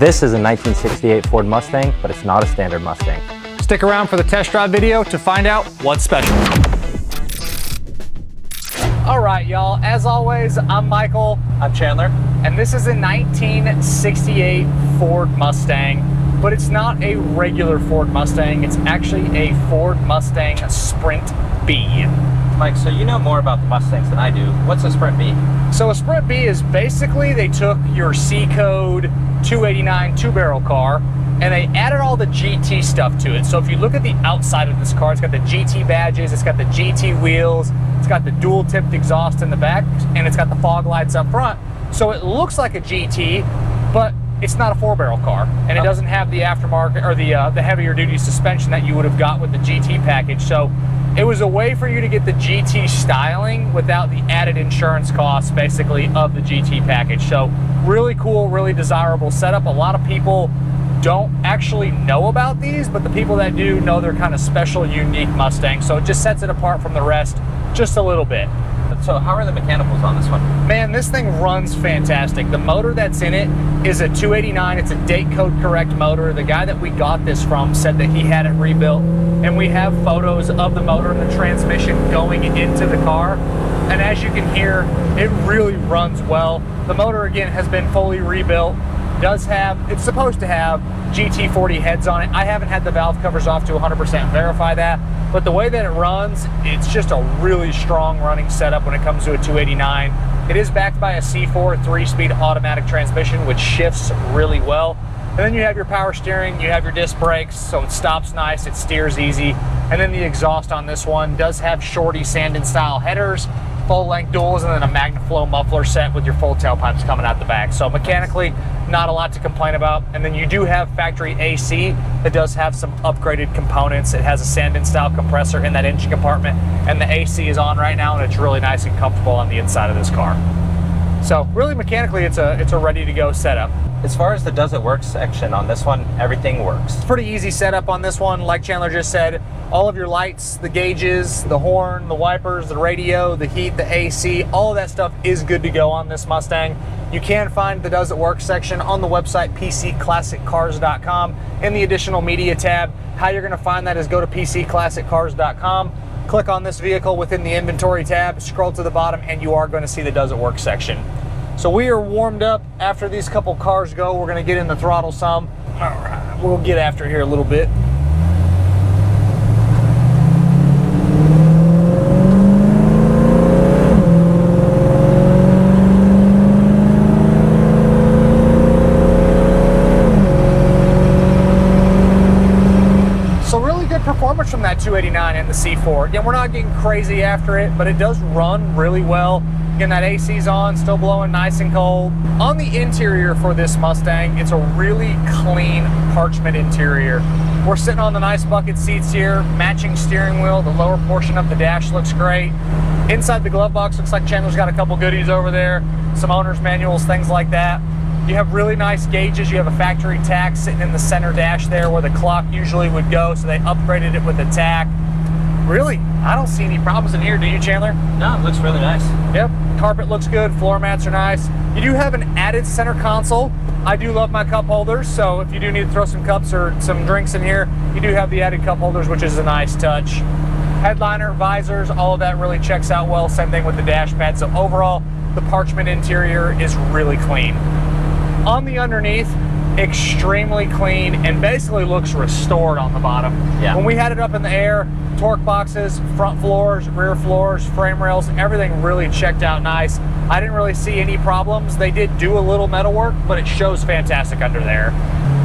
This is a 1968 Ford Mustang, but it's not a standard Mustang. Stick around for the test drive video to find out what's special. All right, y'all, as always, I'm Michael. I'm Chandler. And this is a 1968 Ford Mustang, but it's not a regular Ford Mustang. It's actually a Ford Mustang Sprint B. Mike, so you know more about the Mustangs than I do. What's a Sprint B? So a Sprint B is basically they took your C-Code 289 two-barrel car and they added all the GT stuff to it. So if you look at the outside of this car, it's got the GT badges, it's got the GT wheels, it's got the dual-tipped exhaust in the back, and it's got the fog lights up front. So it looks like a GT, but it's not a four-barrel car, and it doesn't have the aftermarket or the heavier-duty suspension that you would have got with the GT package. So it was a way for you to get the GT styling without the added insurance costs, basically, of the GT package. So really cool, really desirable setup. A lot of people don't actually know about these, but the people that do know they're kind of special, unique Mustangs. So it just sets it apart from the rest just a little bit. So how are the mechanicals on this one? Man, this thing runs fantastic. The motor that's in it is a 289. It's a date code correct motor. The guy that we got this from said that he had it rebuilt, and we have photos of the motor and the transmission going into the car. And as you can hear, it really runs well. The motor, again, has been fully rebuilt. It's supposed to have GT40 heads on it. I haven't had the valve covers off to 100% verify that, but the way that it runs, it's just a really strong running setup when it comes to a 289. It is backed by a C4 3-speed automatic transmission, which shifts really well. And then you have your power steering, you have your disc brakes, so it stops nice, it steers easy. And then the exhaust on this one does have shorty Sanden style headers, full-length duals, and then a MagnaFlow muffler set with your full tailpipes coming out the back. So mechanically, not a lot to complain about. And then you do have factory AC that does have some upgraded components. It has a Sanden style compressor in that engine compartment, and the AC is on right now, and it's really nice and comfortable on the inside of this car. So really mechanically, it's a ready-to-go setup. As far as the does it work section on this one, everything works. Pretty easy setup on this one. Like Chandler just said, all of your lights, the gauges, the horn, the wipers, the radio, the heat, the AC, all of that stuff is good to go on this Mustang. You can find the does it work section on the website pcclassiccars.com in the additional media tab. How you're going to find that is go to pcclassiccars.com, click on this vehicle within the inventory tab, scroll to the bottom, and you are going to see the does it work section. So we are warmed up. After these couple cars go, we're going to get in the throttle some. All right, we'll get after here a little bit. So really good performance from that 289 and the C4. Again, we're not getting crazy after it, but it does run really well. Again, that AC's on, still blowing nice and cold. On the interior for this Mustang, it's a really clean Parchment interior. We're sitting on the nice bucket seats here, matching steering wheel. The lower portion of the dash looks great. Inside the glove box, looks like Chandler's got a couple goodies over there, some owner's manuals, things like that. You have really nice gauges. You have a factory tack sitting in the center dash there where the clock usually would go, so they upgraded it with a tack. Really, I don't see any problems in here, do you, Chandler? No, it looks really nice. Yep, carpet looks good, floor mats are nice. You do have an added center console. I do love my cup holders, so if you do need to throw some cups or some drinks in here, you do have the added cup holders, which is a nice touch. Headliner, visors, all of that really checks out well. Same thing with the dash pad. So overall, the Parchment interior is really clean. On the underneath, extremely clean and basically looks restored on the bottom. Yeah. When we had it up in the air, torque boxes, front floors, rear floors, frame rails, everything really checked out nice. I didn't really see any problems. They did do a little metal work, but it shows fantastic under there.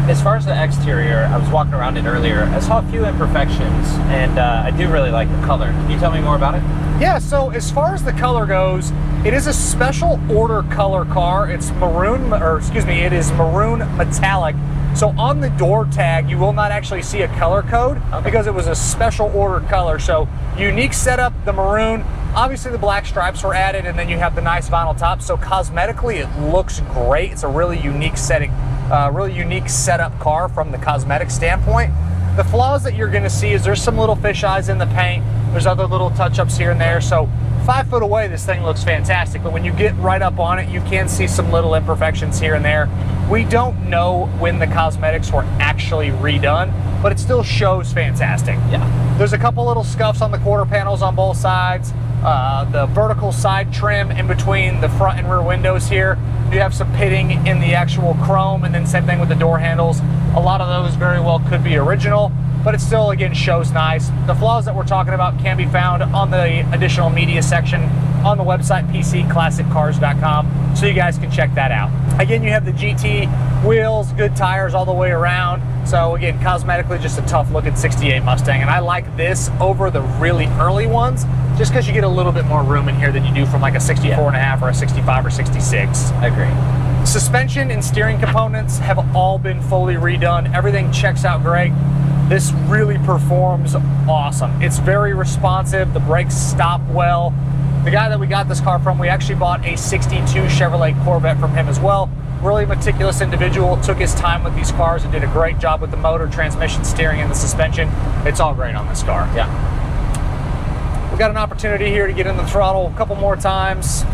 As far as the exterior, I was walking around it earlier. I saw a few imperfections, and I do really like the color. Can you tell me more about it? Yeah, so as far as the color goes, it is a special order color car. It's maroon, it is Maroon Metallic. So on the door tag, you will not actually see a color code because it was a special order color. So unique setup, the maroon. Obviously the black stripes were added, and then you have the nice vinyl top. So cosmetically, it looks great. It's a really unique setting, really unique setup car from the cosmetic standpoint. The flaws that you're gonna see is there's some little fish eyes in the paint. There's other little touch-ups here and there. So 5 foot away, this thing looks fantastic, but when you get right up on it, you can see some little imperfections here and there. We don't know when the cosmetics were actually redone, but it still shows fantastic. Yeah. There's a couple little scuffs on the quarter panels on both sides. The vertical side trim in between the front and rear windows here. You have some pitting in the actual chrome, and then same thing with the door handles. A lot of those very well could be original, but it still, again, shows nice. The flaws that we're talking about can be found on the additional media section on the website, pcclassiccars.com, so you guys can check that out. Again, you have the GT wheels, good tires all the way around. So again, cosmetically, just a tough looking 68 Mustang. And I like this over the really early ones, just because you get a little bit more room in here than you do from like a 64 and a half or a 65 or 66. I agree. Suspension and steering components have all been fully redone. Everything checks out great. This really performs awesome. It's very responsive. The brakes stop well. The guy that we got this car from, we actually bought a 62 Chevrolet Corvette from him as well. Really meticulous individual, took his time with these cars and did a great job with the motor, transmission, steering, and the suspension. It's all great on this car. Yeah. We got an opportunity here to get in the throttle a couple more times.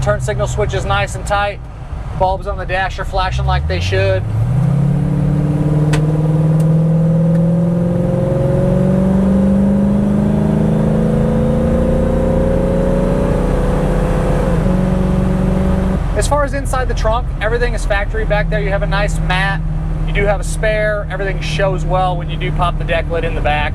Turn signal switch is nice and tight. Bulbs on the dash are flashing like they should. As far as inside the trunk, everything is factory back there. You have a nice mat. You do have a spare. Everything shows well when you do pop the deck lid in the back.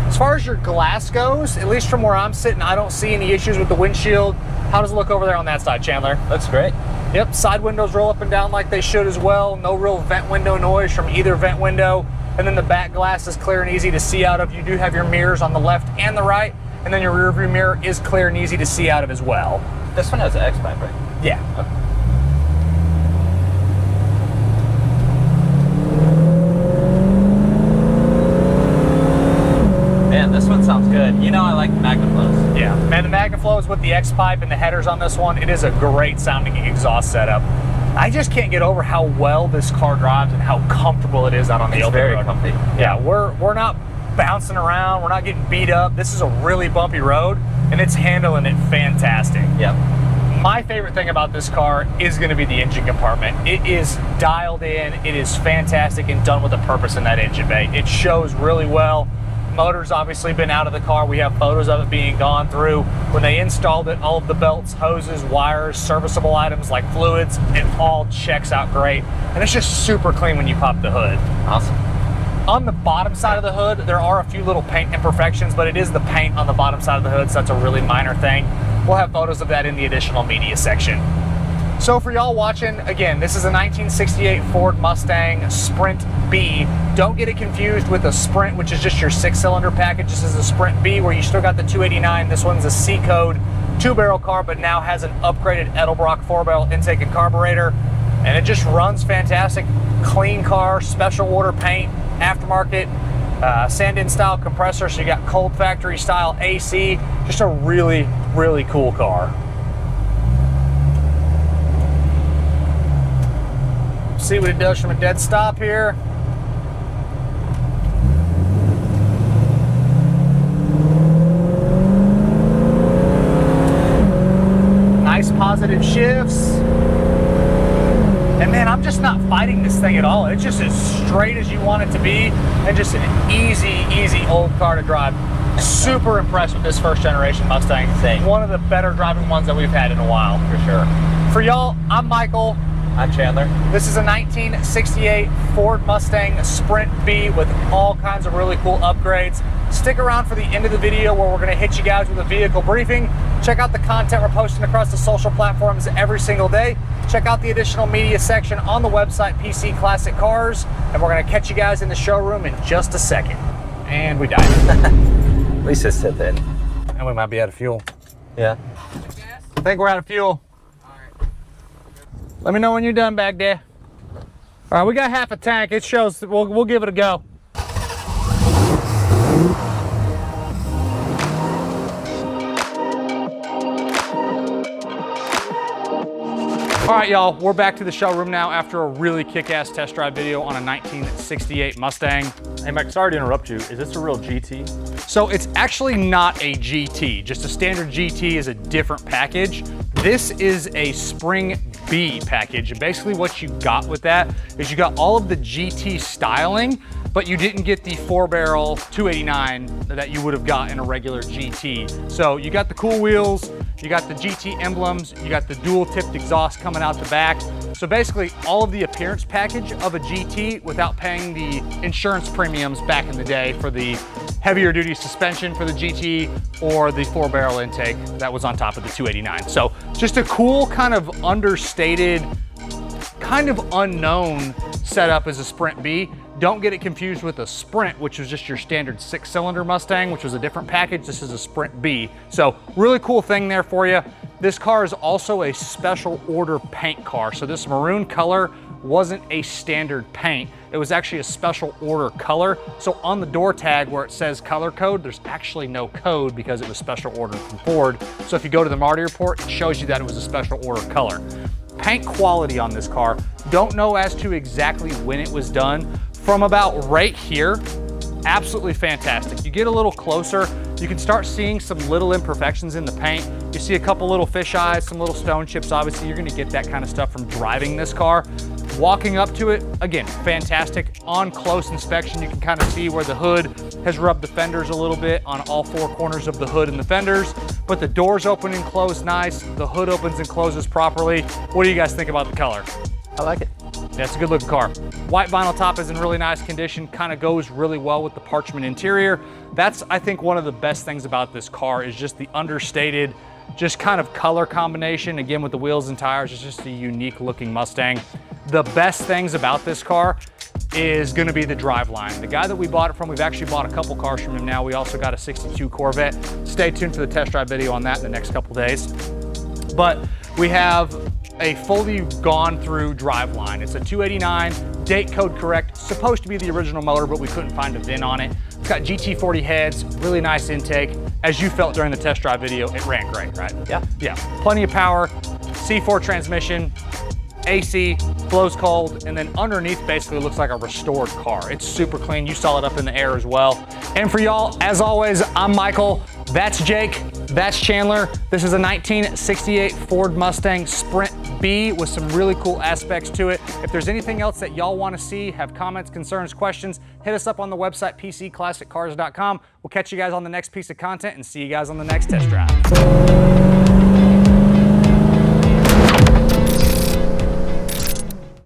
As far as your glass goes, at least from where I'm sitting, I don't see any issues with the windshield. How does it look over there on that side, Chandler? Looks great. Yep, side windows roll up and down like they should as well. No real vent window noise from either vent window. And then the back glass is clear and easy to see out of. You do have your mirrors on the left and the right. And then your rear view mirror is clear and easy to see out of as well. This one has an X-pipe, right? Yeah. Okay. Man, this one sounds good. You know I like the MagnaFlows. Yeah, man, the MagnaFlow is with the X-pipe and the headers on this one. It is a great sounding exhaust setup. I just can't get over how well this car drives and how comfortable it is out on the open road. It's very comfy. Yeah, we're not bouncing around. We're not getting beat up. This is a really bumpy road, and it's handling it fantastic. Yep. My favorite thing about this car is going to be the engine compartment. It is dialed in. It is fantastic and done with a purpose in that engine bay. It shows really well. Motor's obviously been out of the car. We have photos of it being gone through. When they installed it, all of the belts, hoses, wires, serviceable items like fluids, it all checks out great. And it's just super clean when you pop the hood. Awesome. On the bottom side of the hood, there are a few little paint imperfections, but it is the paint on the bottom side of the hood, so that's a really minor thing. We'll have photos of that in the additional media section. So for y'all watching, again, this is a 1968 Ford Mustang Sprint B. Don't get it confused with a Sprint, which is just your 6-cylinder package. This is a Sprint B where you still got the 289. This one's a C-code 2-barrel car, but now has an upgraded Edelbrock 4-barrel intake and carburetor. And it just runs fantastic. Clean car, special order paint, aftermarket, Sanden style compressor, so you got cold factory style AC. Just a really, really cool car. See what it does from a dead stop here. Nice positive shifts. And man, I'm just not fighting this thing at all. It's just as straight as you want it to be, and just an easy, easy old car to drive. Super impressed with this first generation Mustang. Same. One of the better driving ones that we've had in a while. For sure. For y'all, I'm Michael. I'm Chandler. This is a 1968 Ford Mustang Sprint B with all kinds of really cool upgrades. Stick around for the end of the video where we're going to hit you guys with a vehicle briefing. Check out the content we're posting across the social platforms every single day. Check out the additional media section on the website, PC Classic Cars, and we're going to catch you guys in the showroom in just a second. And we died. At least it's sit then. And we might be out of fuel. Yeah. I think we're out of fuel. Let me know when you're done back there. All right, we got half a tank. It shows. We'll give it a go. All right, y'all, we're back to the showroom now after a really kick-ass test drive video on a 1968 Mustang. Hey, Mike, sorry to interrupt you. Is this a real GT? So it's actually not a GT. Just a standard GT is a different package. This is a Spring B package. And basically what you got with that is you got all of the GT styling, but you didn't get the 4-barrel 289 that you would have got in a regular GT. So you got the cool wheels, you got the GT emblems, you got the dual tipped exhaust coming out the back. So basically all of the appearance package of a GT without paying the insurance premiums back in the day for the heavier duty suspension for the GT or the 4-barrel intake that was on top of the 289. So just a cool kind of understated, kind of unknown setup as a Sprint B. Don't get it confused with a Sprint, which was just your standard 6-cylinder Mustang, which was a different package. This is a Sprint B. So really cool thing there for you. This car is also a special order paint car. So this maroon color wasn't a standard paint. It was actually a special order color. So on the door tag where it says color code, there's actually no code because it was special ordered from Ford. So if you go to the Marty report, it shows you that it was a special order color. Paint quality on this car, don't know as to exactly when it was done. From about right here, absolutely fantastic. You get a little closer, you can start seeing some little imperfections in the paint. You see a couple little fish eyes, some little stone chips. Obviously, you're gonna get that kind of stuff from driving this car. Walking up to it, again, fantastic. On close inspection, you can kind of see where the hood has rubbed the fenders a little bit on all 4 corners of the hood and the fenders, but the doors open and close nice. The hood opens and closes properly. What do you guys think about the color? I like it. That's a good looking car. White vinyl top is in really nice condition, kind of goes really well with the Parchment interior. That's, I think, one of the best things about this car is just the understated, just kind of color combination. Again, with the wheels and tires, it's just a unique looking Mustang. The best things about this car is gonna be the driveline. The guy that we bought it from, we've actually bought a couple cars from him now. We also got a 62 Corvette. Stay tuned for the test drive video on that in the next couple days. But we have a fully gone through driveline. It's a 289, date code correct, supposed to be the original motor, but we couldn't find a VIN on it. It's got GT40 heads, really nice intake. As you felt during the test drive video, it ran great, right? Yeah. Yeah, plenty of power, C4 transmission, AC, blows cold, and then underneath basically looks like a restored car. It's super clean. You saw it up in the air as well. And for y'all, as always, I'm Michael. That's Jake. That's Chandler. This is a 1968 Ford Mustang Sprint B with some really cool aspects to it. If there's anything else that y'all want to see, have comments, concerns, questions, hit us up on the website, pcclassiccars.com. We'll catch you guys on the next piece of content and see you guys on the next test drive.